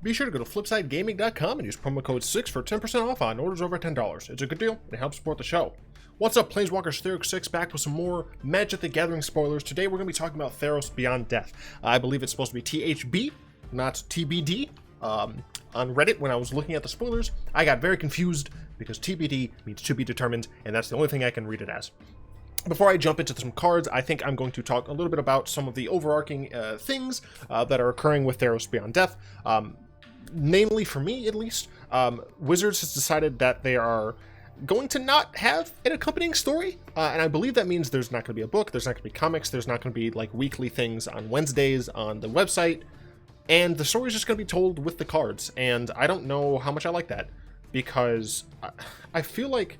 Be sure to go to flipsidegaming.com and use promo code 6 for 10% off on orders over $10. It's a good deal and it helps support the show. What's up, Planeswalkers? Theros 6 back with some more Magic the Gathering spoilers. Today we're going to be talking about Theros Beyond Death. I believe it's supposed to be THB, not TBD. On Reddit, when I was looking at the spoilers, I got very confused because TBD means to be determined, and that's the only thing I can read it as. Before I jump into some cards, I think I'm going to talk a little bit about some of the overarching things that are occurring with Theros Beyond Death. Namely, for me at least, Wizards has decided that they are going to not have an accompanying story, and I believe that means there's not going to be a book, there's not going to be comics, there's not going to be like weekly things on Wednesdays on the website, and the story is just going to be told with the cards. And I don't know how much I like that, because I feel like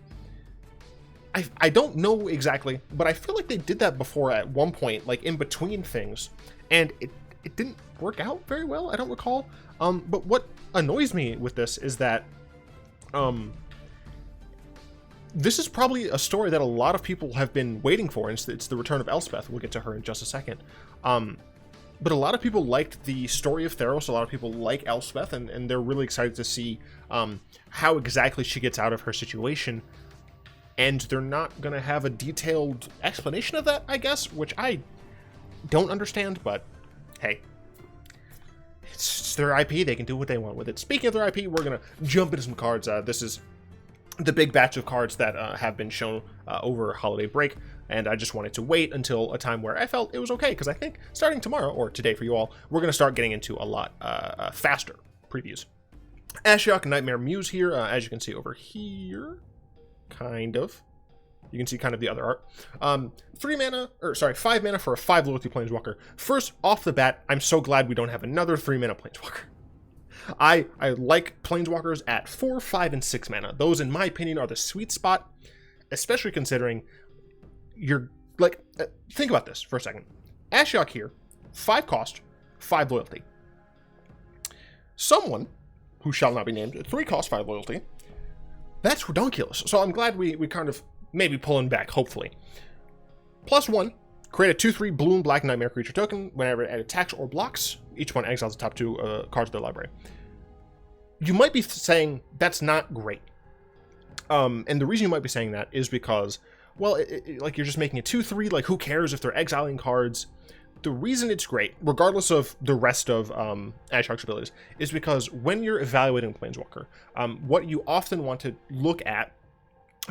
I don't know exactly, but I feel like they did that before at one point, like in between things, and it didn't work out very well. I don't recall. But what annoys me with this is that this is probably a story that a lot of people have been waiting for, and it's the return of Elspeth. We'll get to her in just a second. But a lot of people liked the story of Theros. A lot of people like Elspeth, and they're really excited to see how exactly she gets out of her situation. And they're not going to have a detailed explanation of that, I guess, which I don't understand, but hey, it's their IP. They can do what they want with it. Speaking of their IP, we're going to jump into some cards. This is the big batch of cards that have been shown over holiday break, and I just wanted to wait until a time where I felt it was okay, because I think starting tomorrow, or today for you all, we're going to start getting into a lot faster previews. Ashiok Nightmare Muse here, as you can see over here. Kind of. You can see kind of the other art. 5 mana for a 5 loyalty Planeswalker. First, off the bat, I'm so glad we don't have another 3 mana Planeswalker. I like Planeswalkers at 4, 5, and 6 mana. Those, in my opinion, are the sweet spot, especially considering you're, like, think about this for a second. Ashiok here, 5 cost, 5 loyalty. Someone, who shall not be named, 3 cost, 5 loyalty. That's ridiculous. So I'm glad we kind of maybe pulling back, hopefully. +1, create a 2/3 blue and black nightmare creature token. Whenever it attacks or blocks, each one exiles the top 2 cards of their library. You might be saying that's not great. And the reason you might be saying that is because, well, like you're just making a 2/3, like who cares if they're exiling cards? The reason it's great, regardless of the rest of Ashiok's abilities, is because when you're evaluating Planeswalker, what you often want to look at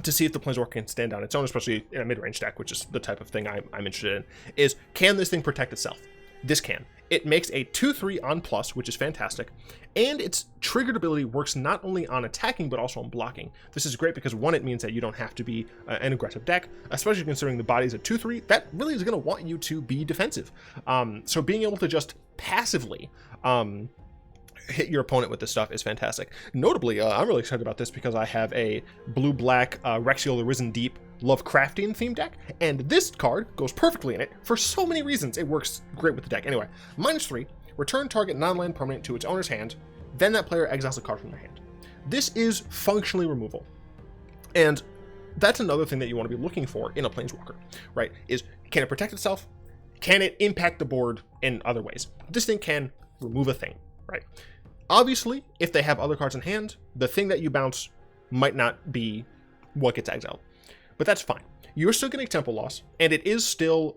to see if the Planeswalker can stand on its own, especially in a mid-range deck, which is the type of thing I'm interested in, is can this thing protect itself? This can. It makes a 2/3 on plus, which is fantastic, and its triggered ability works not only on attacking but also on blocking. This is great because, one, it means that you don't have to be an aggressive deck, especially considering the body's at 2/3. That really is going to want you to be defensive. So being able to just passively hit your opponent with this stuff is fantastic. Notably, I'm really excited about this because I have a blue-black Rexiel the Risen Deep Lovecraftian theme deck, and this card goes perfectly in it for so many reasons. It works great with the deck. Anyway, -3, return target non-land permanent to its owner's hand, then that player exiles a card from their hand. This is functionally removal, and that's another thing that you want to be looking for in a Planeswalker, right? Is, can it protect itself? Can it impact the board in other ways? This thing can remove a thing, right? Obviously, if they have other cards in hand, the thing that you bounce might not be what gets exiled. But that's fine. You're still getting tempo loss, and it is still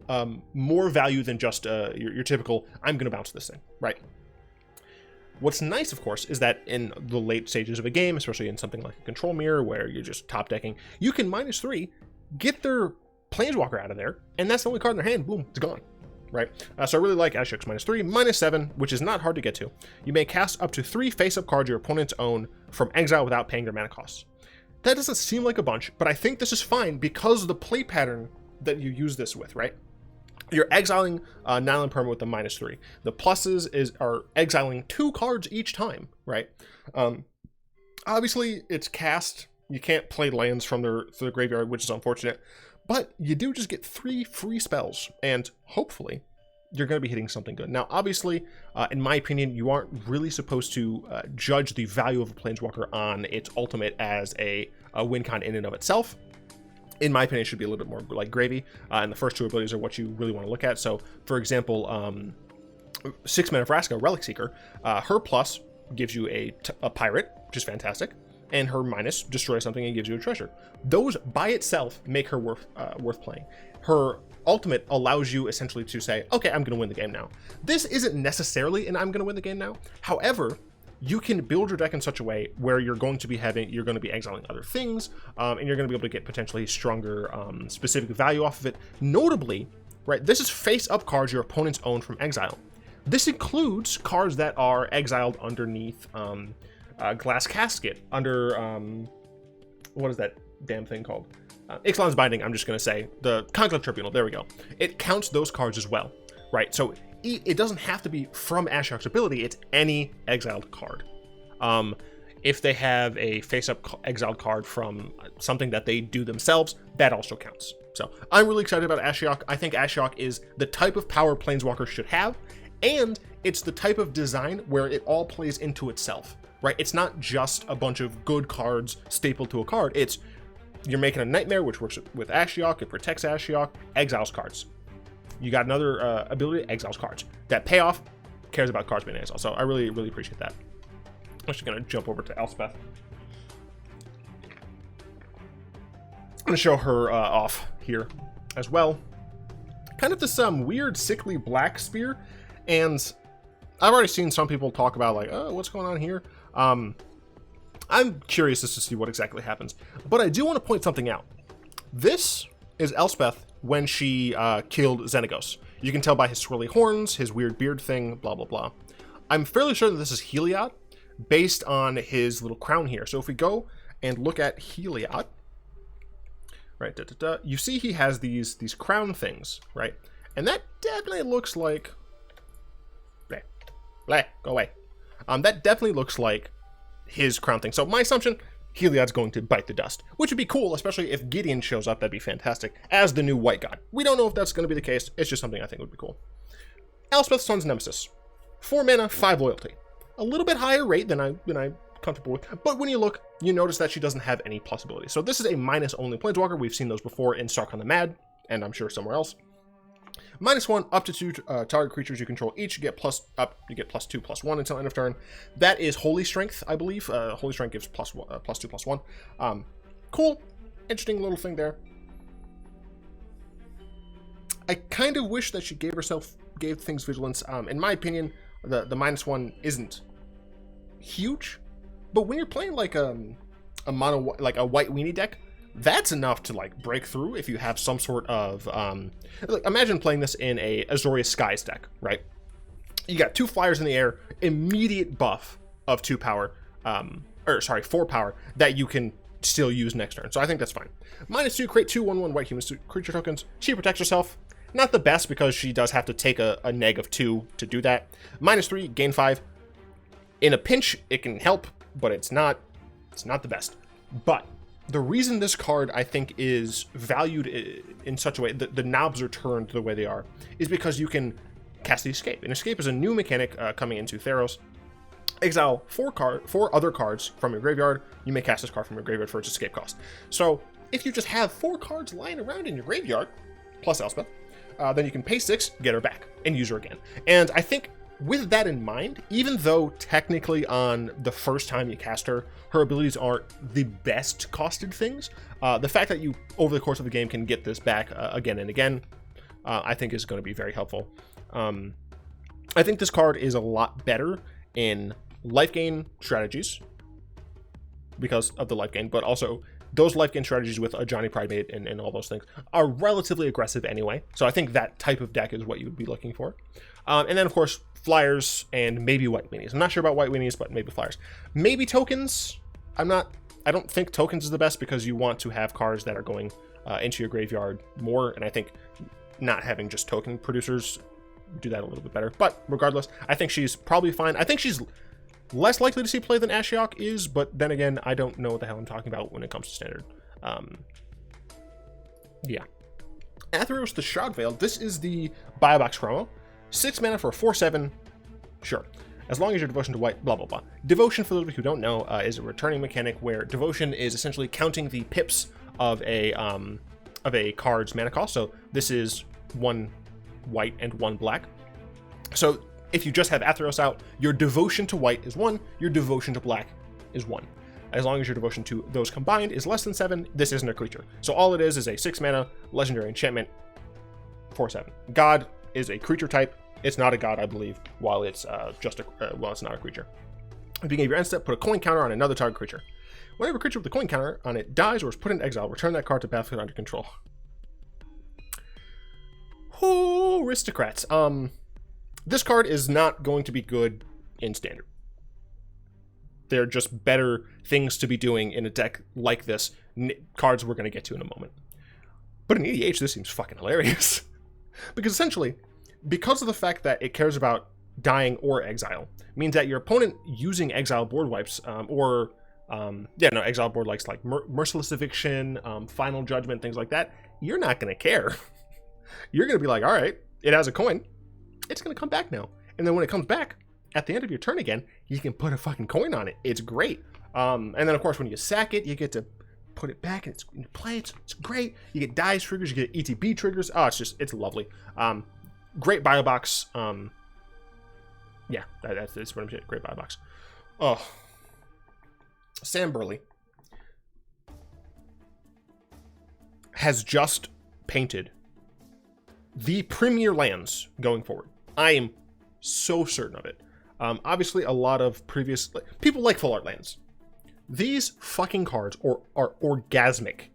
more value than just your typical, I'm going to bounce this thing, right? What's nice, of course, is that in the late stages of a game, especially in something like a control mirror where you're just top decking, you can -3, get their Planeswalker out of there, and that's the only card in their hand, boom, it's gone. Right? So I really like Ashiok's -3, -7, which is not hard to get to. You may cast up to 3 face-up cards your opponents own from exile without paying their mana costs. That doesn't seem like a bunch, but I think this is fine because of the play pattern that you use this with, right? You're exiling non-land permanent with the -3. The pluses are exiling 2 cards each time, right? Obviously, it's cast. You can't play lands from the graveyard, which is unfortunate. But you do just get 3 free spells, and hopefully you're going to be hitting something good. Now, obviously, in my opinion, you aren't really supposed to judge the value of a Planeswalker on its ultimate as a win con in and of itself. In my opinion, it should be a little bit more like gravy, and the first 2 abilities are what you really want to look at. So, for example, 6 mana Vraska, Relic Seeker, her plus gives you a pirate, which is fantastic, and her minus destroys something and gives you a treasure. Those by itself make her worth playing. Her ultimate allows you essentially to say, okay, I'm going to win the game now. This isn't necessarily an I'm going to win the game now. However, you can build your deck in such a way where you're going to be exiling other things, and you're going to be able to get potentially stronger specific value off of it. Notably, right, this is face-up cards your opponents own from exile. This includes cards that are exiled underneath Glass Casket, under, what is that damn thing called? Ixalan's Binding, I'm just going to say. The Conclave Tribunal, there we go. It counts those cards as well, right? So it doesn't have to be from Ashiok's ability, it's any exiled card. If they have a face-up exiled card from something that they do themselves, that also counts. So I'm really excited about Ashiok. I think Ashiok is the type of power Planeswalker should have, and it's the type of design where it all plays into itself, right? It's not just a bunch of good cards stapled to a card. It's, you're making a Nightmare, which works with Ashiok, it protects Ashiok, exiles cards. You got another ability, exiles cards. That payoff cares about cards being exiled. So I really, really appreciate that. I'm just going to jump over to Elspeth. I'm going to show her off here as well. Kind of this weird, sickly black spear. And I've already seen some people talk about, like, oh, what's going on here? I'm curious as to see what exactly happens. But I do want to point something out. This is Elspeth when she killed Xenagos. You can tell by his swirly horns, his weird beard thing, blah, blah, blah. I'm fairly sure that this is Heliod, based on his little crown here. So if we go and look at Heliod, right, you see he has these crown things, right? And that definitely looks like... go away. That definitely looks like his crown thing. So my assumption, Heliod's going to bite the dust, which would be cool, especially if Gideon shows up. That'd be fantastic as the new white god. We don't know if that's going to be the case. It's just something I think would be cool. Elspeth, Sun's Nemesis. 4 mana, 5 loyalty. A little bit higher rate than I'm comfortable with, but when you look, you notice that she doesn't have any plus ability. So this is a minus only Planeswalker. We've seen those before in Sarkhan the Mad, and I'm sure somewhere else. -1, up to 2 target creatures you control each, you get +2/+1 until end of turn. That is Holy Strength, I believe. Holy Strength gives +2/+1. Cool, interesting little thing there. I kind of wish that she gave things vigilance. In my opinion, the -1 isn't huge, but when you're playing like a mono, like a white weenie deck, that's enough to like break through if you have some sort of like, imagine playing this in a Azorius Skies deck, right? You got 2 flyers in the air, immediate buff of 4 power that you can still use next turn. So I think that's fine. -2, create 2 1/1 white human creature tokens. She protects herself. Not the best because she does have to take a neg of 2 to do that. -3, gain 5. In a pinch, it can help, but it's not the best. But the reason this card, I think, is valued in such a way, the knobs are turned the way they are, is because you can cast the Escape. And Escape is a new mechanic coming into Theros. Exile 4 other cards from your graveyard. You may cast this card from your graveyard for its escape cost. So if you just have 4 cards lying around in your graveyard, plus Elspeth, then you can pay 6, get her back, and use her again. And I think with that in mind, even though technically on the first time you cast her, her abilities aren't the best costed things, the fact that you, over the course of the game, can get this back again and again, I think is going to be very helpful. I think this card is a lot better in life gain strategies because of the life gain, but also those life gain strategies with a Johnny Pridemate and all those things are relatively aggressive anyway. So I think that type of deck is what you would be looking for. And then, of course, flyers and maybe white weenies. I'm not sure about white weenies, but maybe flyers. Maybe tokens. I don't think tokens is the best because you want to have cards that are going into your graveyard more. And I think not having just token producers do that a little bit better. But regardless, I think she's probably fine. I think she's less likely to see play than Ashiok is, but then again, I don't know what the hell I'm talking about when it comes to standard. Yeah. Theros the Shroud Veil. This is the Buy Box promo. 6 mana for a 4/7. Sure. As long as your devotion to white, blah, blah, blah. Devotion, for those of you who don't know, is a returning mechanic where devotion is essentially counting the pips of a card's mana cost. So this is 1 white and 1 black. So If you just have Atheros out, your devotion to white is 1, your devotion to black is 1. As long as your devotion to those combined is less than 7, this isn't a creature. So all it is a 6 mana legendary enchantment, 4/7. God is a creature type. It's not a god, I believe, while it's it's not a creature. At the beginning of your end step, put a coin counter on another target creature. Whenever a creature with a coin counter on it dies or is put in exile, return that card to battlefield under control. Oh, aristocrats. This card is not going to be good in standard. They're just better things to be doing in a deck like this. Cards we're going to get to in a moment. But in EDH, this seems fucking hilarious. Because essentially, because of the fact that it cares about dying or exile, means that your opponent using exile board wipes, exile board likes like Merciless Eviction, Final Judgment, things like that, you're not going to care. You're going to be like, all right, it has a coin. It's going to come back now. And then when it comes back, at the end of your turn again, you can put a fucking coin on it. It's great. And then, of course, when you sack it, you get to put it back and it's in play. It's great. You get dice triggers. You get ETB triggers. Oh, it's lovely. Great bio box. Yeah, that's what I'm saying. Great bio box. Oh. Sam Burley has just painted the premier lands going forward. I am so certain of it. Obviously, a lot of previous people like full art lands. These fucking cards are orgasmic.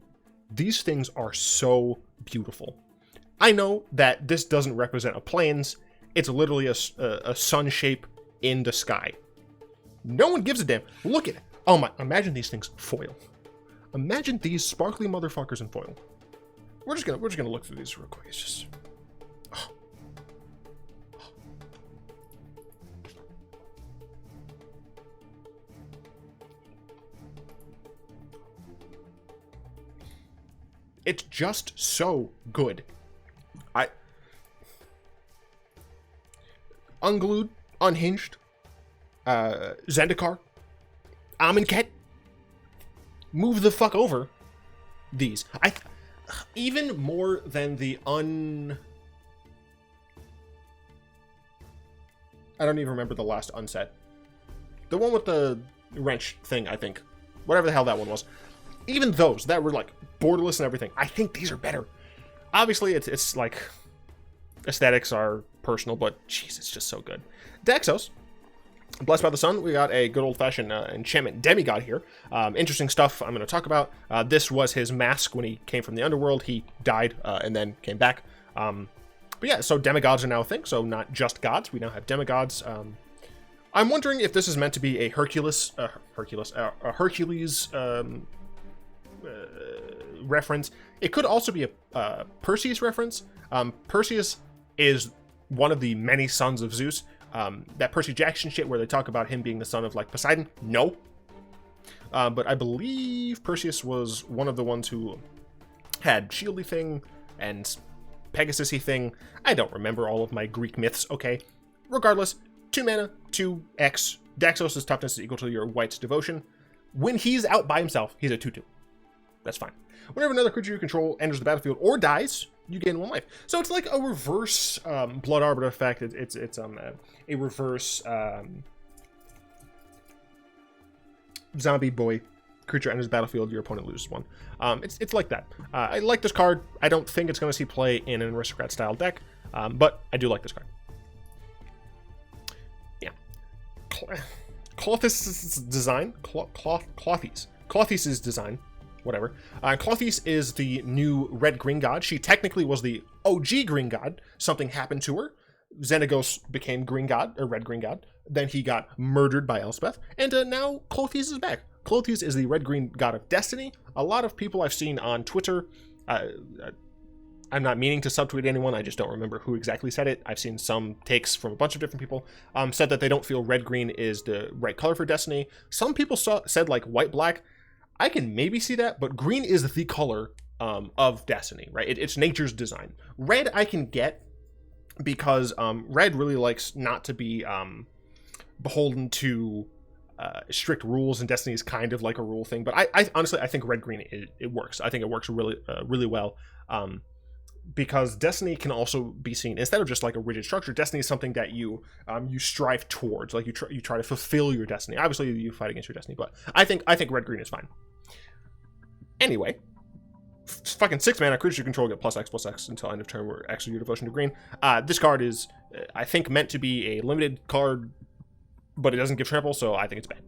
These things are so beautiful. I know that this doesn't represent a plains. It's literally a sun shape in the sky. No one gives a damn. Look at it. Oh my! Imagine these things foil. Imagine these sparkly motherfuckers in foil. We're just gonna look through these real quick. It's just. It's just so good. Unglued, Unhinged, Zendikar, Amonkhet, move the fuck over these. Even more than the I don't even remember the last unset. The one with the wrench thing, I think. Whatever the hell that one was. Even those that were like borderless and everything, I think these are better. Obviously, it's like aesthetics are personal, but jeez, it's just so good. Daxos, Blessed by the Sun, we got a good old-fashioned enchantment demigod here. Interesting stuff I'm going to talk about. This was his mask when he came from the underworld. He died and then came back. But yeah, so demigods are now a thing, so not just gods. We now have demigods. I'm wondering if this is meant to be a Hercules reference. It could also be a Perseus reference. Perseus is one of the many sons of Zeus. That Percy Jackson shit where they talk about him being the son of like Poseidon. No. But I believe Perseus was one of the ones who had shieldy thing and Pegasus-y thing. I don't remember all of my Greek myths, okay? Regardless, 2 mana, 2x. Daxos' toughness is equal to your white's devotion. When he's out by himself, he's a 2/2. That's fine. Whenever another creature you control enters the battlefield or dies, you gain 1 life. So it's like a reverse Blood Arbiter effect. It's a reverse zombie boy. Creature enters the battlefield, your opponent loses 1. It's like that. I like this card. I don't think it's going to see play in an aristocrat style deck, but I do like this card. Yeah. Clothes' design. Clothes' design. Whatever. Clothes is the new red-green god. She technically was the OG green god. Something happened to her. Xenagos became green god, or red-green god. Then he got murdered by Elspeth. And now Clothes is back. Clothes is the red-green god of destiny. A lot of people I've seen on Twitter, I'm not meaning to subtweet anyone, I just don't remember who exactly said it. I've seen some takes from a bunch of different people, said that they don't feel red-green is the right color for destiny. Some people said like white-black. I can maybe see that, but green is the color of destiny, right? It's nature's design. Red I can get because red really likes not to be beholden to strict rules, and destiny is kind of like a rule thing. But I honestly, I think red-green, it works. I think it works really well. because Destiny can also be seen, instead of just like a rigid structure, Destiny is something that you strive towards. Like you try to fulfill your destiny. Obviously, you fight against your destiny, but I think red-green is fine. Anyway, fucking 6 mana, creatures you control get +X/+X until end of turn where extra your devotion to green. This card is, I think, meant to be a limited card, but it doesn't give trample, so I think it's bad.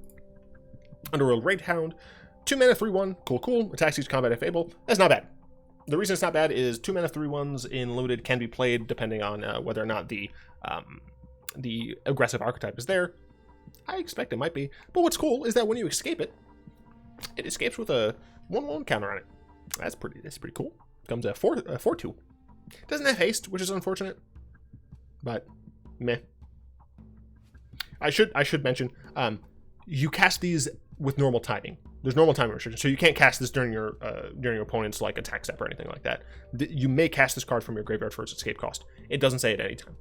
Underworld Raid Hound, 2 mana, 3/1, cool, attacks each combat if able. That's not bad. The reason it's not bad is 2 mana, 3/1s in limited can be played depending on whether or not the aggressive archetype is there. I expect it might be, but what's cool is that when you escape it, it escapes with a 1/1 counter on it. That's pretty cool. Comes a 4/2. Doesn't have haste, which is unfortunate, but meh. I should mention, you cast these with normal timing. There's normal timing restriction, so you can't cast this during your opponent's like attack step or anything like that. You may cast this card from your graveyard for its escape cost. It doesn't say at any time.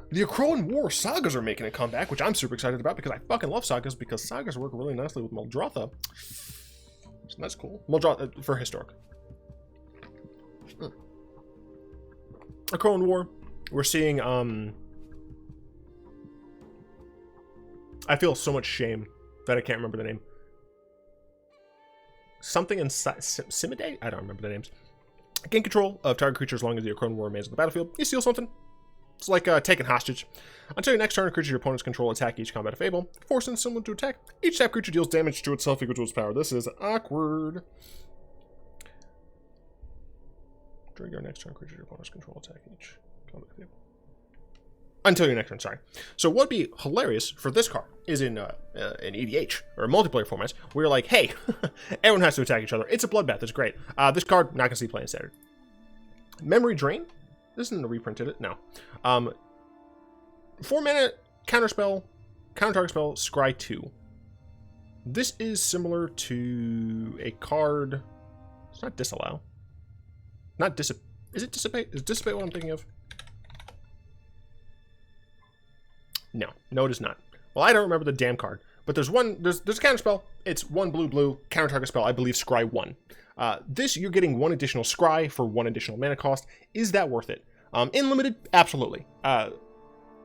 The Akroan War sagas are making a comeback, which I'm super excited about because I fucking love sagas, because sagas work really nicely with Muldrotha. So that's cool. Muldrotha for historic. Akroan War, we're seeing I feel so much shame that I can't remember the name. Something in Simide? I don't remember the names. Gain control of target creature as long as the Akroan War remains on the battlefield. You steal something. It's like taking hostage. Until your next turn, creature your opponent's control attack each combat if able. Forcing someone to attack. Each tap creature deals damage to itself equal to its power. This is awkward. During your next turn, creature your opponent's control attack each combat if able. Until your next turn, sorry. So what would be hilarious for this card is in EDH, or multiplayer formats, where you're like, hey, everyone has to attack each other. It's a bloodbath, it's great. This card, not going to see play in standard. Memory Drain. This isn't a reprint, is it? No. 4 mana, counterspell, counter target spell, scry 2. This is similar to a card. It's not Disallow. Not Dissipate. Is it Dissipate? Is Dissipate what I'm thinking of? No, it is not. Well, I don't remember the damn card. But there's a counterspell. It's 1 blue, counter target spell, I believe scry 1. This, you're getting 1 additional scry for 1 additional mana cost. Is that worth it? In limited, absolutely.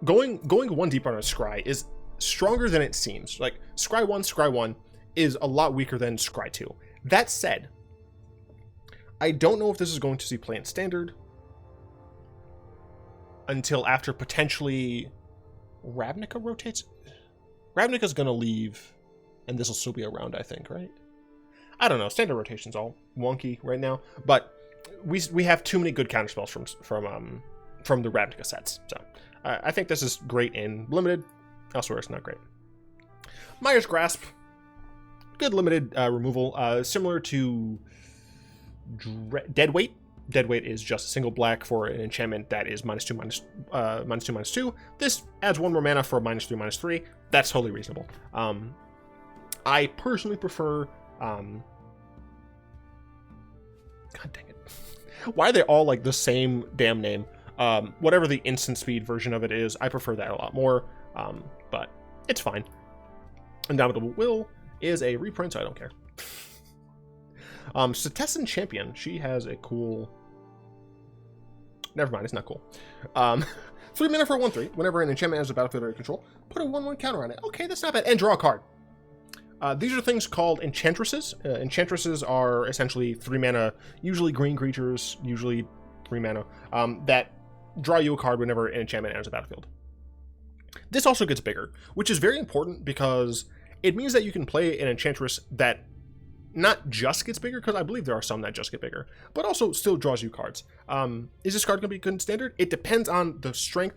Going 1 deeper on a scry is stronger than it seems. Like, scry 1 is a lot weaker than scry 2. That said, I don't know if this is going to see play in standard until after potentially Ravnica rotates. Ravnica's gonna leave, and this will still be around, I think, right? I don't know. Standard rotation's all wonky right now, but we have too many good counterspells from the Ravnica sets. So I think this is great in limited. Elsewhere, it's not great. Mire's Grasp, good limited removal, similar to Deadweight. Deadweight is just a single black for an enchantment that is -2/-2. This adds 1 more mana for a -3/-3. That's totally reasonable. I personally prefer. God dang it! Why are they all like the same damn name? Whatever the instant speed version of it is, I prefer that a lot more. But it's fine. Indomitable Will is a reprint, so I don't care. Setessan Champion, she has a cool. Never mind, it's not cool. 3 mana for 1/3. Whenever an enchantment enters the battlefield under control, put a 1/1 counter on it. Okay, that's not bad. And draw a card. These are things called enchantresses. Enchantresses are essentially 3 mana, usually green creatures, usually 3 mana, that draw you a card whenever an enchantment enters the battlefield. This also gets bigger, which is very important because it means that you can play an enchantress that not just gets bigger, because I believe there are some that just get bigger, but also still draws you cards. Is this card going to be good in standard? It depends on the strength,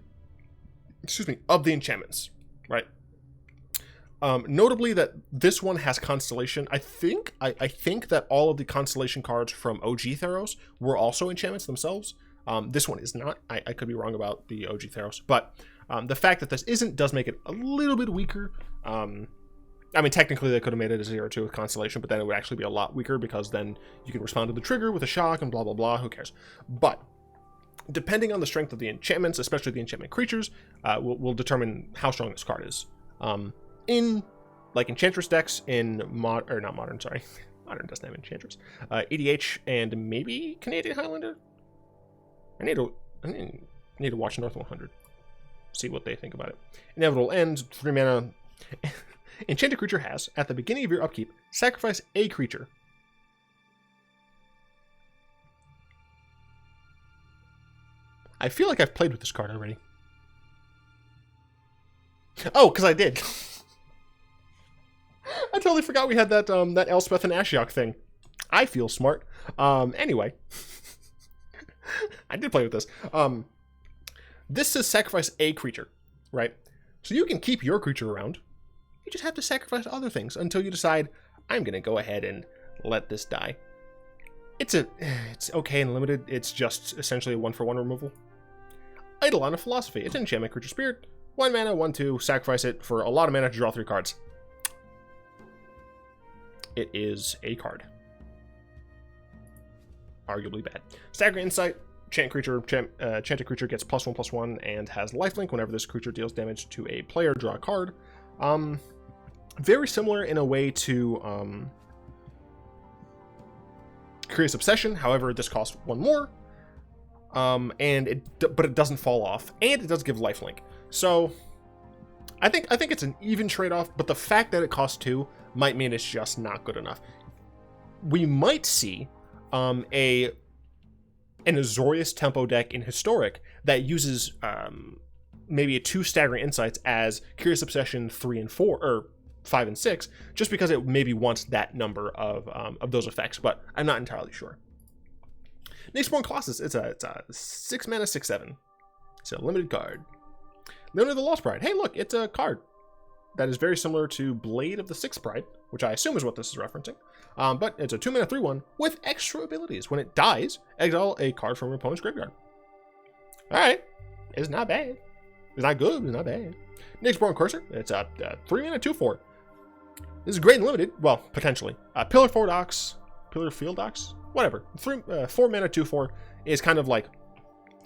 of the enchantments, right? Notably that this one has Constellation. I think that all of the Constellation cards from OG Theros were also enchantments themselves. This one is not. I could be wrong about the OG Theros, but the fact that this isn't does make it a little bit weaker. I mean, technically they could have made it a 0/2 with Constellation, but then it would actually be a lot weaker because then you can respond to the trigger with a shock and blah, blah, blah. Who cares? But depending on the strength of the enchantments, especially the enchantment creatures, will determine how strong this card is. In like Enchantress decks in Modern doesn't have Enchantress. EDH and maybe Canadian Highlander? I need to watch North 100. See what they think about it. Inevitable End, 3 mana. Enchanted creature has, at the beginning of your upkeep, sacrifice a creature. I feel like I've played with this card already. Oh, because I did. I totally forgot we had that that Elspeth and Ashiok thing. I feel smart. Anyway. I did play with this. This says sacrifice a creature, right? So you can keep your creature around. You just have to sacrifice other things until you decide, I'm going to go ahead and let this die. It's okay and limited. It's just essentially a 1-for-1 removal. Eidolon of Philosophy. It's an enchantment creature spirit. 1 mana, 1/2, sacrifice it for a lot of mana to draw 3 cards. It is a card. Arguably bad. Staggering Insight. Enchanted creature gets +1/+1 and has lifelink whenever this creature deals damage to a player. Draw a card. Very similar in a way to Curious Obsession. However, this costs 1 more. But it doesn't fall off, and it does give lifelink. So I think it's an even trade-off, but the fact that it costs 2 might mean it's just not good enough. We might see an Azorius tempo deck in Historic that uses maybe a 2 Staggering Insights as Curious Obsession 3 and 4, or 5 and 6, just because it maybe wants that number of those effects, but I'm not entirely sure. Naceborn Colossus, it's a 6 mana, 6/7. It's a limited card. Leona the Lost Pride. Hey, look, it's a card that is very similar to Blade of the Sixth Pride, which I assume is what this is referencing. But it's a 2 mana, 3/1 with extra abilities. When it dies, exile a card from your opponent's graveyard. Alright, it's not bad. It's not good, it's not bad. Naceborn Cursor, it's a 3 mana, 2/4. This is great and limited, well, potentially. Pillar Field Docks? Whatever. 4 mana, 2/4 is kind of like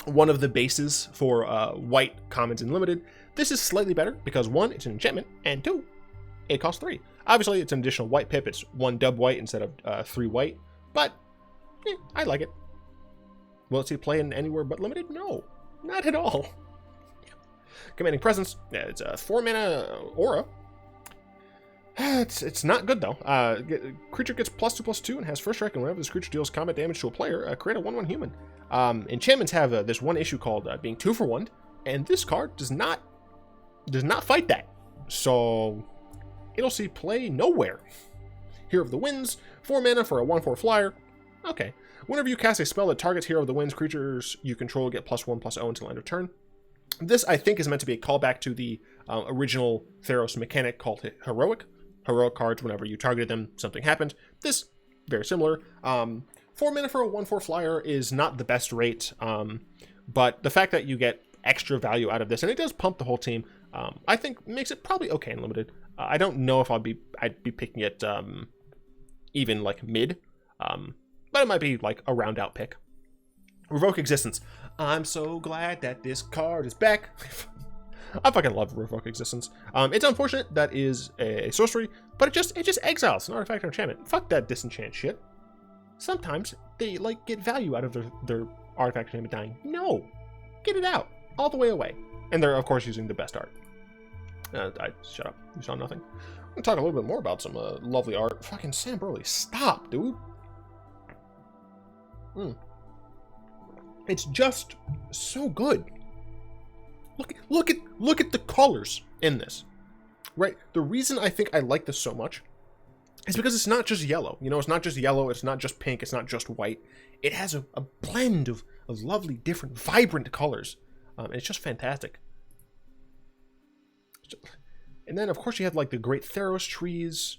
one of the bases for white commons in limited. This is slightly better because 1, it's an enchantment, and 2, it costs 3. Obviously, it's an additional white pip. It's 1 dub white instead of 3 white, but I like it. Will it see play in anywhere but limited? No, not at all. Commanding Presence. Yeah, it's a 4 mana aura. It's not good though. Creature gets +2/+2 and has first strike, and whenever this creature deals combat damage to a player, create a 1/1 human. Enchantments have this one issue called being 2 for 1, and this card does not fight that. So it'll see play nowhere. Hero of the Winds, 4 mana for a 1/4 flyer. Okay. Whenever you cast a spell that targets Hero of the Winds, creatures you control get +1/+0 until end of turn. This, I think, is meant to be a callback to the original Theros mechanic called Heroic. Heroic cards, whenever you targeted them, something happened. This, very similar. 4 mana for a 1/4 flyer is not the best rate, but the fact that you get extra value out of this, and it does pump the whole team, I think makes it probably okay in limited. I don't know if I'd be picking it even like mid, but it might be like a round out pick. Revoke Existence. I'm so glad that this card is back. I fucking love Revoke Existence. It's unfortunate that is a sorcery, but it just exiles an artifact or enchantment. Fuck that disenchant shit. Sometimes they like get value out of their artifact or enchantment dying. No, get it out all the way away. And they're of course using the best art. Shut up. You saw nothing. I'm gonna talk a little bit more about some lovely art. Fucking Sam Burley, stop, dude. It's just so good. Look at the colors in this. Right? The reason I think I like this so much is because it's not just yellow. You know, it's not just yellow, it's not just pink, it's not just white. It has a blend of lovely, different, vibrant colors. And it's just fantastic. And then, of course, you have like the great Theros trees.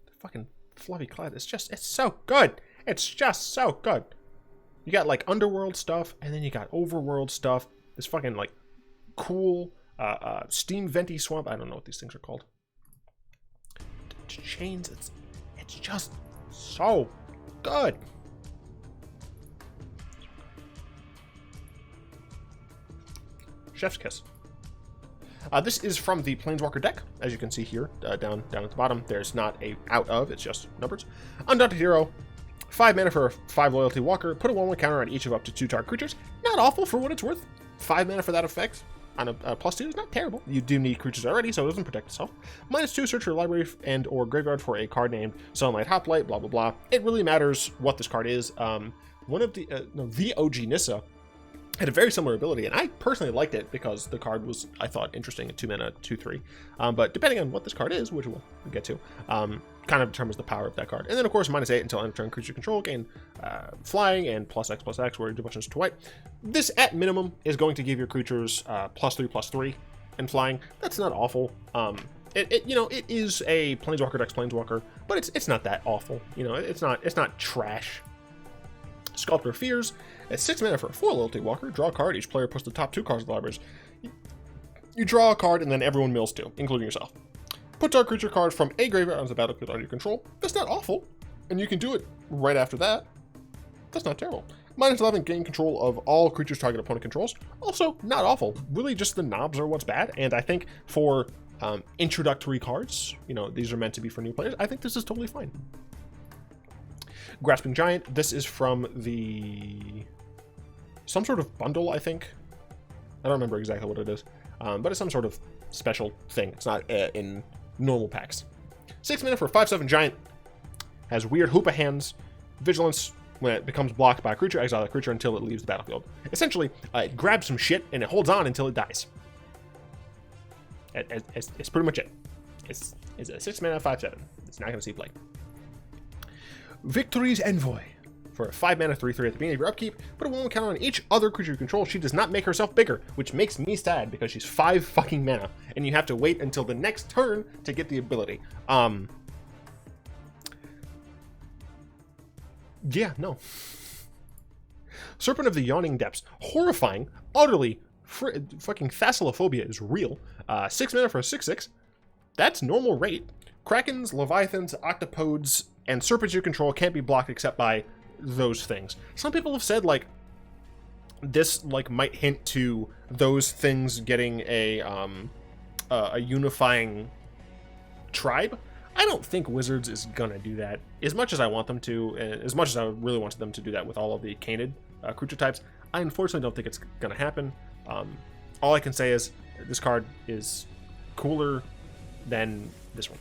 The fucking fluffy cloud. It's so good. It's just so good. You got like underworld stuff, and then you got overworld stuff. This fucking like cool steam venti swamp. I don't know what these things are called. Chains. It's just so good. Chef's kiss. This is from the Planeswalker deck, as you can see here, down at the bottom. There's not a out of, it's just numbers. Undaunted Hero, 5 mana for a 5 loyalty walker. Put a 1/1 counter on each of up to 2 target creatures. Not awful for what it's worth. 5 mana for that effect on a +2 is not terrible. You do need creatures already, so it doesn't protect itself. -2, search your library and or graveyard for a card named Sunlight Hoplite, blah blah blah. It really matters what this card is. One of the OG Nissa had a very similar ability, and I personally liked it because the card was, I thought, interesting at 2 mana, 2/3. But depending on what this card is, which we'll get to, kind of determines the power of that card. And then, of course, -8 until end of turn creature control, gain flying and +X/+X, where you do buttons to white. This, at minimum, is going to give your creatures +3/+3 and flying. That's not awful. It is a Planeswalker deck's Planeswalker, but it's not that awful. It's not trash. Sculptor of Fears, at 6 mana for a 4 loyalty walker. Draw a card. Each player puts the top 2 cards of the libraries. You draw a card, and then everyone mills 2, including yourself. Put target creature card from a graveyard onto the battlefield under your control. That's not awful, and you can do it right after that. That's not terrible. -11, gain control of all creatures target opponent controls. Also, not awful. Really, just the knobs are what's bad, and I think for introductory cards, these are meant to be for new players. I think this is totally fine. Grasping Giant. This is from some sort of bundle, I think. I don't remember exactly what it is, but it's some sort of special thing. It's not in normal packs. 6 mana for a 5/7 giant. Has weird Hoopa hands. Vigilance. When it becomes blocked by a creature, exile that creature until it leaves the battlefield. Essentially, it grabs some shit and it holds on until it dies. It's pretty much it. It's a 6 mana 5/7. It's not going to see play. Victory's Envoy. For a 5 mana 3/3 at the beginning of your upkeep, put a 1/1 counter on each other creature you control. She does not make herself bigger, which makes me sad because she's 5 fucking mana, and you have to wait until the next turn to get the ability. Yeah, no. Serpent of the Yawning Depths. Horrifying. Utterly. Fucking Thassallophobia is real. 6 mana for a 6/6. That's normal rate. Krakens, Leviathans, Octopodes, and serpents you control can't be blocked except by those things. Some people have said, this, might hint to those things getting a unifying tribe. I don't think Wizards is gonna do that. As much as I want them to, and as much as I really wanted them to do that with all of the Canid creature types, I unfortunately don't think it's gonna happen. All I can say is this card is cooler than this one.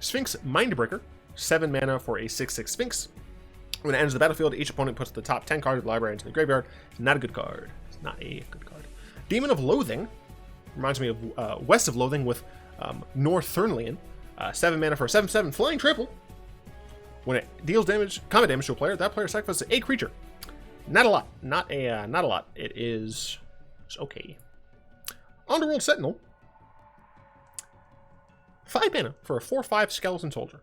Sphinx Mindbreaker, 7 mana for a 6/6 Sphinx. When it enters the battlefield, each opponent puts the top 10 cards of the library into the graveyard. Not a good card. It's not a good card. Demon of Loathing reminds me of West of Loathing with Northernlian. 7 mana for a 7/7 flying triple. When it deals combat damage to a player, that player sacrifices a creature. Not a lot. Not a lot. It is okay. Underworld Sentinel. 5 mana for a 4/5 Skeleton Soldier.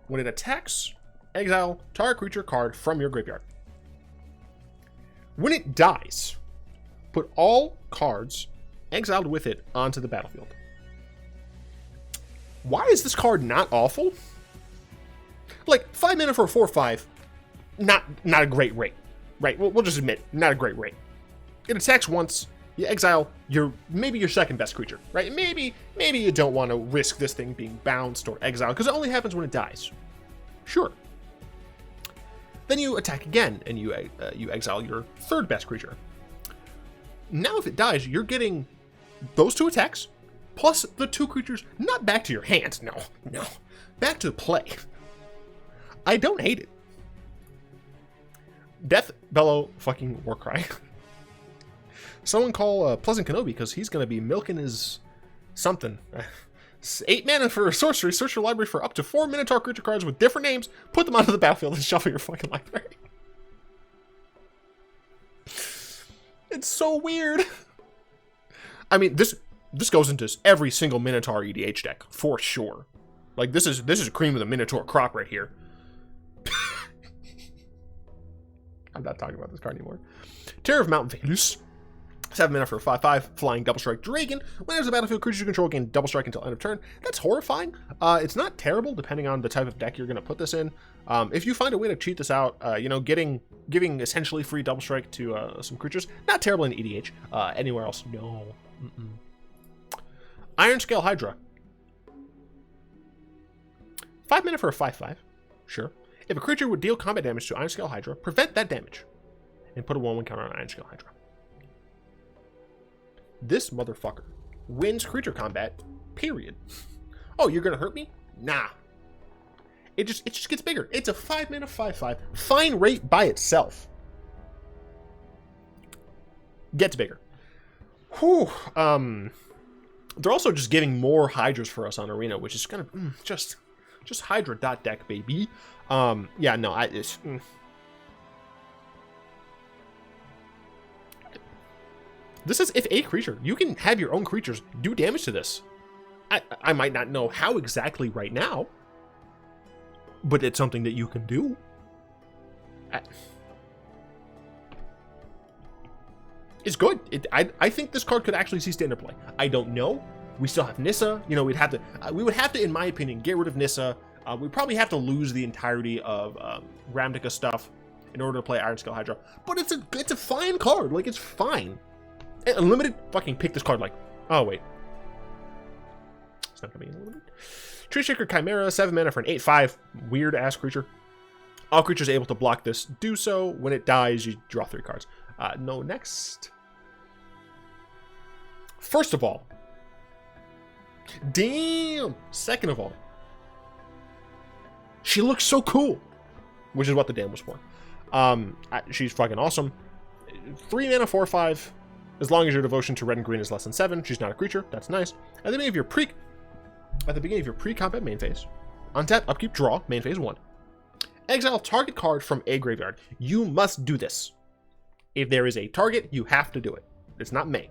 When it attacks, exile target creature card from your graveyard. When it dies, put all cards exiled with it onto the battlefield. Why is this card not awful? 5 mana for a 4/5, not a great rate, right? We'll just admit, not a great rate. It attacks once. You exile maybe your second best creature, right? Maybe you don't want to risk this thing being bounced or exiled because it only happens when it dies. Sure. Then you attack again and you exile your third best creature. Now if it dies, you're getting those 2 attacks plus the 2 creatures not back to your hand. No, back to play. I don't hate it. Death Bellow fucking Warcry. Someone call Pleasant Kenobi because he's going to be milking his something. 8 mana for a sorcery. Search your library for up to 4 Minotaur creature cards with different names. Put them onto the battlefield and shuffle your fucking library. It's so weird. I mean, this goes into every single Minotaur EDH deck for sure. This is cream of the Minotaur crop right here. I'm not talking about this card anymore. Terror of Mount Velus. 7 mana for a 5/5 flying double strike dragon. When there's a battlefield, creatures you control gain double strike until end of turn. That's horrifying. It's not terrible depending on the type of deck you're going to put this in. If you find a way to cheat this out, you know, giving essentially free double strike to some creatures, not terrible in EDH. Anywhere else, no. Iron Scale Hydra. 5 mana for a 5/5. Sure. If a creature would deal combat damage to Iron Scale Hydra, prevent that damage and put a 1/1 counter on Iron Scale Hydra. This motherfucker wins creature combat, period. Oh, you're gonna hurt me? Nah. It just gets bigger. It's a 5 mana 5/5. Fine rate by itself. Gets bigger. Whew. They're also just giving more Hydras for us on Arena, which is gonna just Hydra.deck, baby. Yeah, no, this is if a creature. You can have your own creatures do damage to this. I might not know how exactly right now, but it's something that you can do. It's good. I think this card could actually see standard play. I don't know. We still have Nissa. You know, we would have to, in my opinion, get rid of Nissa. We'd probably have to lose the entirety of Ramdika stuff in order to play Iron Scale Hydra. But it's a fine card. Like, it's fine. Unlimited, fucking pick this card like, oh wait. It's not gonna be unlimited. Tree Shaker Chimera, 7 mana for an 8/5. Weird ass creature. All creatures able to block this do so. When it dies, you draw 3 cards. No, next. First of all. Damn! Second of all. She looks so cool. Which is what the dam was for. She's fucking awesome. 3 mana 4/5. As long as your devotion to red and green is less than 7, she's not a creature. That's nice. At the beginning of your pre-combat main phase, untap, upkeep, draw, main phase 1. Exile target card from a graveyard. You must do this. If there is a target, you have to do it. It's not may.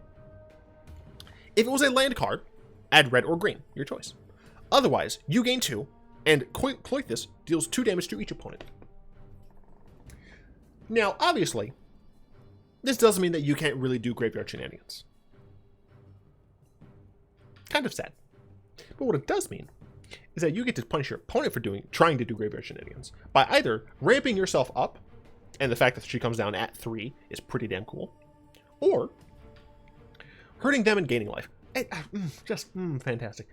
If it was a land card, add red or green, your choice. Otherwise, you gain 2, and Cloythus deals 2 damage to each opponent. Now, obviously, this doesn't mean that you can't really do graveyard shenanigans. Kind of sad. But what it does mean is that you get to punish your opponent for trying to do graveyard shenanigans by either ramping yourself up, and the fact that she comes down at 3 is pretty damn cool, or hurting them and gaining life. Fantastic.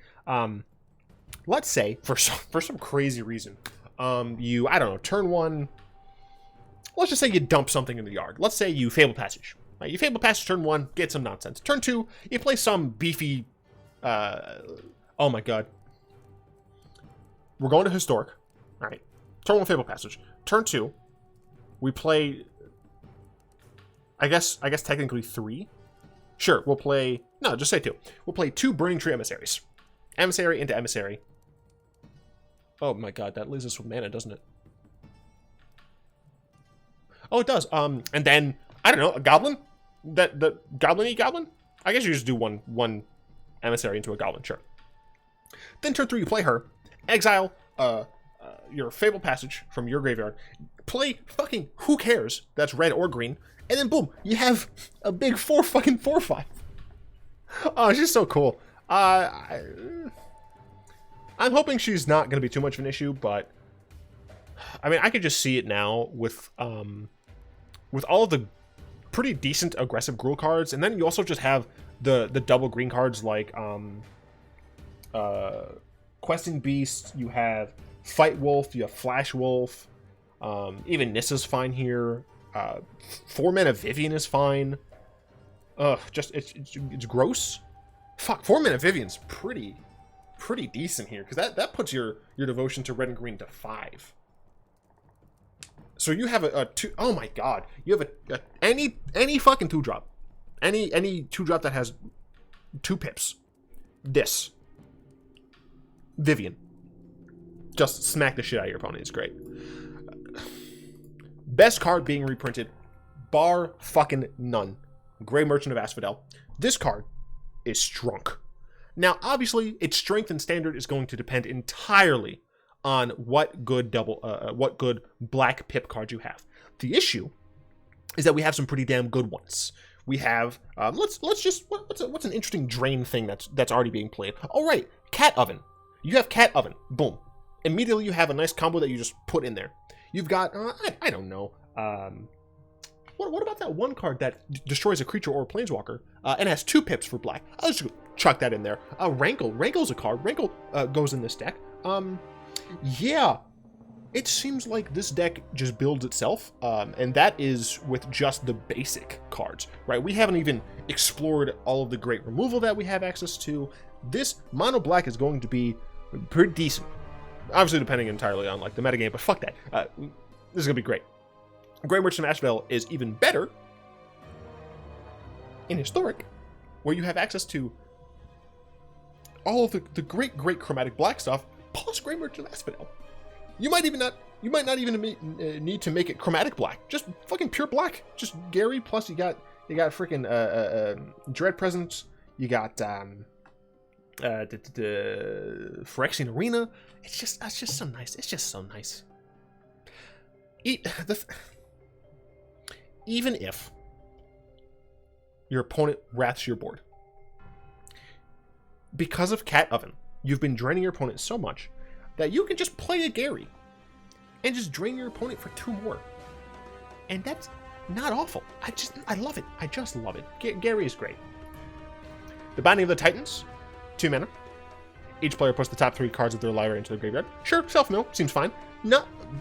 Let's say, for some crazy reason, you, I don't know, turn 1... Let's just say you dump something in the yard. Let's say you Fable Passage. Right, you Fable Passage turn 1, get some nonsense. Turn 2, you play some beefy... oh my god. We're going to Historic. Alright. Turn 1 Fable Passage. Turn 2, we play... I guess technically 3. Sure, we'll play... No, just say 2. We'll play 2 Burning Tree Emissaries. Emissary into Emissary. Oh my god, that leaves us with mana, doesn't it? Oh, it does. And then, I don't know, a goblin? The goblin-y goblin? I guess you just do one emissary into a goblin, sure. Then turn 3, you play her. Exile your Fable Passage from your graveyard. Play fucking who cares that's red or green. And then boom, you have a big 4/5. Oh, it's just so cool. I'm hoping she's not going to be too much of an issue, but... I mean, I could just see it now with all of the pretty decent aggressive Gruul cards, and then you also just have the double green cards like Questing Beast, you have Fight Wolf, you have Flash Wolf, even Nissa's fine here. 4 mana Vivian is fine. Just it's gross. Fuck, 4 mana Vivian's pretty decent here, because that puts your devotion to red and green to 5. So you have a 2. Oh my god, you have any fucking 2-drop, any 2-drop that has 2 pips. This Vivian, just smack the shit out of your opponent. It's great. Best card being reprinted, bar fucking none. Grey Merchant of Asphodel. This card is Strunk. Now, obviously, its strength and standard is going to depend entirely on what good black pip card you have. The issue is that we have some pretty damn good ones. we have let's just what's an interesting drain thing that's already being played. All right, Cat Oven. You have Cat Oven. Boom. Immediately you have a nice combo that you just put in there. You've got I don't know. What about that one card that destroys a creature or a planeswalker and has 2 pips for black? I'll just chuck that in there. Rankle. Rankle's a card. Rankle goes in this deck. Yeah. It seems like this deck just builds itself, and that is with just the basic cards, right? We haven't even explored all of the great removal that we have access to. This mono black is going to be pretty decent. Obviously depending entirely on like the metagame, but fuck that. This is going to be great. Grey Merchant of Asphodel is even better in Historic, where you have access to all of the great chromatic black stuff, plus Grey Merchant of Asphodel. You might not even need to make it chromatic black. Just fucking pure black. Just Gary, plus you got freaking Dread Presence. You got Phyrexian Arena. It's just so nice. It's just so nice. Even if your opponent wraths your board, because of Cat Oven, you've been draining your opponent so much that you can just play a Gary and just drain your opponent for 2 more. And that's not awful. I love it. I just love it. Gary is great. The Binding of the Titans, 2 mana. Each player puts the top 3 cards of their library into their graveyard. Sure, self-mill, seems fine.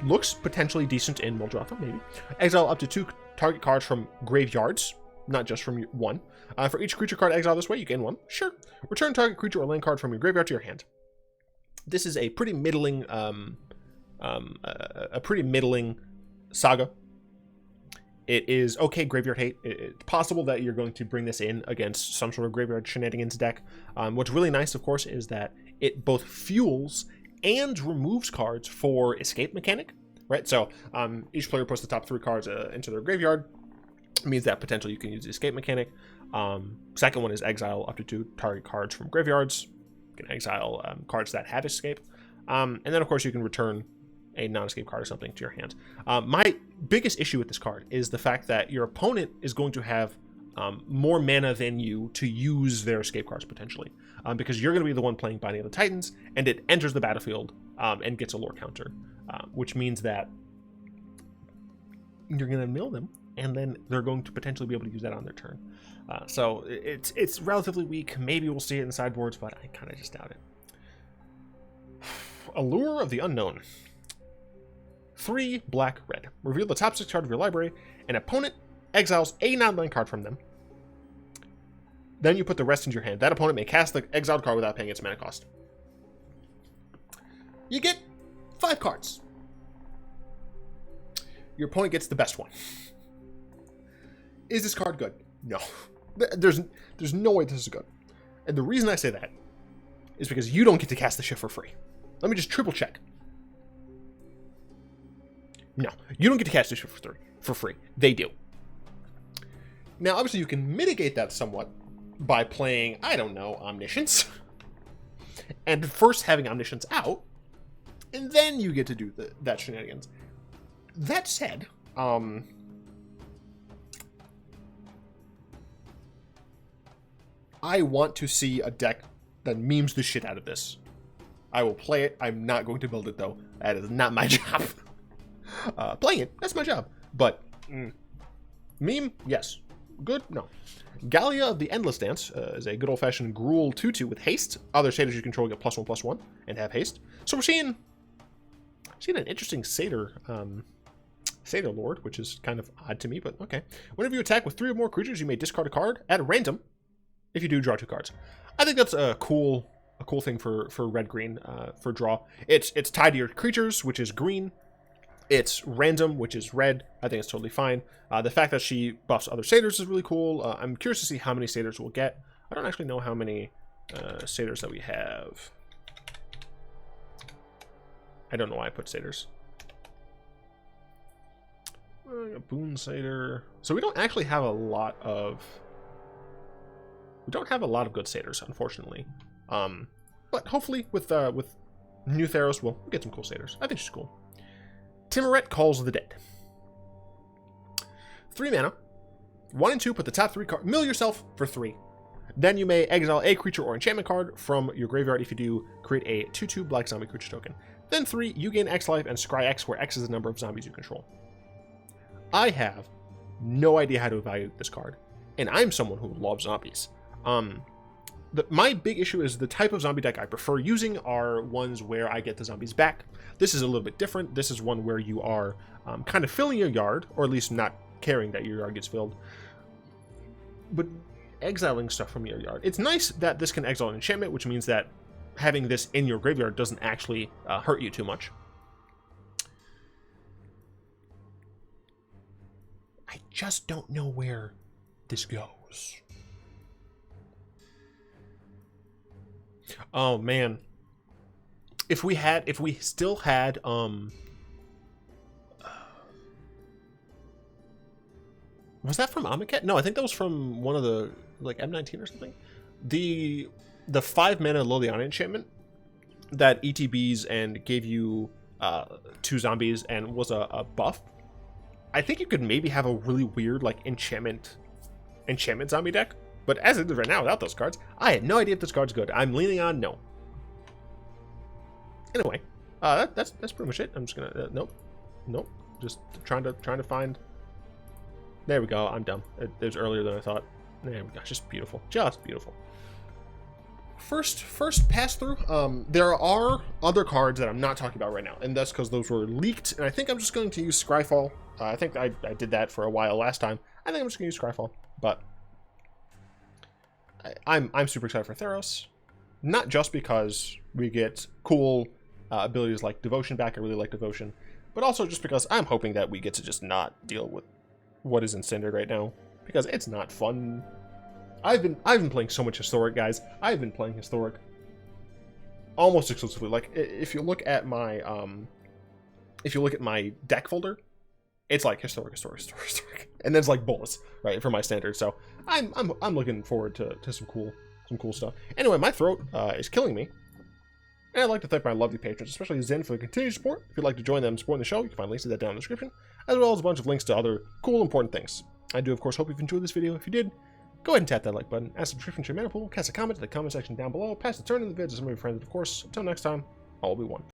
Looks potentially decent in Muldrotha, maybe. Exile up to 2 target cards from graveyards, not just from 1. For each creature card exiled this way, you gain 1. Sure. Return target creature or land card from your graveyard to your hand. This is a pretty middling, saga. It is okay graveyard hate. It's possible that you're going to bring this in against some sort of graveyard shenanigans deck. What's really nice, of course, is that it both fuels and removes cards for escape mechanic, right? So each player puts the top 3 cards into their graveyard. It means that potentially you can use the escape mechanic. Second one is exile up to 2 target cards from graveyards. You can exile cards that have escape. And then, of course, you can return a non-escape card or something to your hand. My biggest issue with this card is the fact that your opponent is going to have more mana than you to use their escape cards potentially, because you're going to be the one playing Binding of the Titans, and it enters the battlefield and gets a lore counter, which means that you're going to mill them, and then they're going to potentially be able to use that on their turn. So it's relatively weak. Maybe we'll see it in sideboards, but I kind of just doubt it. Allure of the Unknown. 3 black, red. Reveal the top 6 cards of your library. An opponent exiles a non-land card from them. Then you put the rest into your hand. That opponent may cast the exiled card without paying its mana cost. You get 5 cards. Your opponent gets the best one. Is this card good? No. There's no way this is good. And the reason I say that is because you don't get to cast the shit for free. Let me just triple check. No, you don't get to cast this shit for free. They do. Now, obviously, you can mitigate that somewhat by playing, I don't know, Omniscience. And first having Omniscience out, and then you get to do that shenanigans. That said, I want to see a deck that memes the shit out of this. I will play it. I'm not going to build it, though. That is not my job. Playing it, that's my job. But, meme, yes. Good, no. Gallia of the Endless Dance is a good old-fashioned Gruul 2/2 with haste. Other satyrs you control get +1/+1 and have haste. So we're seeing an interesting satyr lord, which is kind of odd to me, but okay. Whenever you attack with 3 or more creatures, you may discard a card at random. If you do, draw 2 cards. I think that's a cool thing for red-green for draw. It's tied to your creatures, which is green. It's random, which is red. I think it's totally fine. The fact that she buffs other satyrs is really cool. I'm curious to see how many satyrs we'll get. I don't actually know how many satyrs that we have. I don't know why I put satyrs. A boon satyr. So we don't actually have a lot of... We don't have a lot of good satyrs, unfortunately. But hopefully with new Theros, we'll get some cool satyrs. I think she's cool. Timuret Calls the Dead. 3 mana. 1 and 2, put the top 3 cards, mill yourself for 3. Then you may exile a creature or enchantment card from your graveyard. If you do, create a 2/2 black zombie creature token. Then 3, you gain X life and scry X, where X is the number of zombies you control. I have no idea how to evaluate this card, and I'm someone who loves zombies. My big issue is the type of zombie deck I prefer using are ones where I get the zombies back. This is a little bit different. This is one where you are kind of filling your yard, or at least not caring that your yard gets filled, but exiling stuff from your yard. It's nice that this can exile an enchantment, which means that having this in your graveyard doesn't actually hurt you too much. I just don't know where this goes. Oh man, if we still had was that from Amonkhet? No, I think that was from one of the, like, M19 or something. The 5 mana Liliana enchantment that ETBs and gave you 2 zombies and was a buff. I think you could maybe have a really weird, like, enchantment zombie deck. But as it is right now, without those cards, I had no idea if this card's good. I'm leaning on no. Anyway, that's pretty much it. I'm just gonna nope. Just trying to find. There we go. I'm dumb. It was earlier than I thought. There we go. Just beautiful. Just beautiful. First pass through. There are other cards that I'm not talking about right now, and that's because those were leaked. And I think I'm just going to use Scryfall. I think I did that for a while last time. I think I'm just going to use Scryfall, but I'm super excited for Theros, not just because we get cool abilities like Devotion back. I really like Devotion, but also just because I'm hoping that we get to just not deal with what is in Standard right now, because it's not fun. I've been playing so much Historic, guys. I've been playing Historic almost exclusively. Like, if you look at my deck folder, it's like Historic, and then it's like Bolas, right, for my Standard. So I'm looking forward to some cool stuff. Anyway, my throat is killing me, and I'd like to thank my lovely patrons, especially Zen, for the continued support. If you'd like to join them supporting the show, you can find links to that down in the description, as well as a bunch of links to other cool, important things. I do, of course, hope you've enjoyed this video. If you did, go ahead and tap that like button, add subscription to your mana pool, cast a comment in the comment section down below, pass the turn in the vids to some of your friends, and of course, until next time, all will be one.